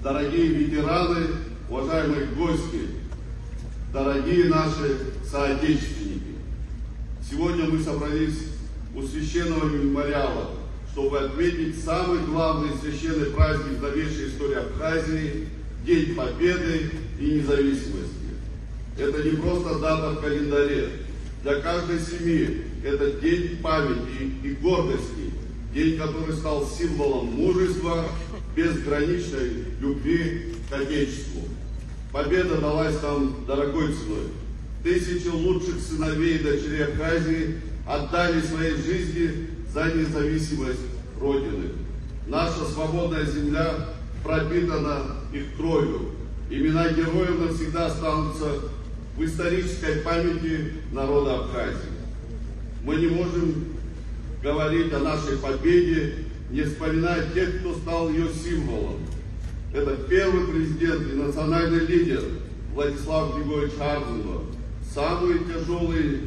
дорогие ветераны, уважаемые гости, дорогие наши соотечественники. Сегодня мы собрались у священного мемориала, чтобы отметить самый главный священный праздник в новейшей истории Абхазии – День Победы и Независимости. Это не просто дата в календаре. Для каждой семьи это день памяти и гордости, день, который стал символом мужества, безграничной любви к Отечеству. Победа далась нам дорогой ценой. Тысячи лучших сыновей и дочерей Абхазии отдали свои жизни за независимость Родины. Наша свободная земля пропитана их кровью. Имена героев навсегда останутся в исторической памяти народа Абхазии. Мы не можем говорить о нашей победе, не вспоминая тех, кто стал ее символом. Это первый президент и национальный лидер Владислав Григорьевич Арденов. Самые тяжелые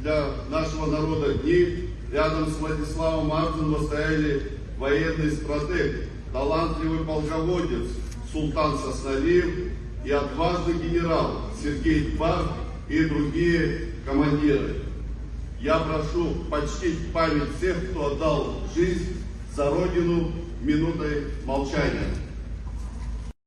для нашего народа дни рядом с Владиславом Арденовым стояли военный стратег, талантливый полководец Султан Сосналиев и отважный генерал Сергей Тбах и другие командиры. Я прошу почтить память всех, кто отдал жизнь за Родину минутой молчания.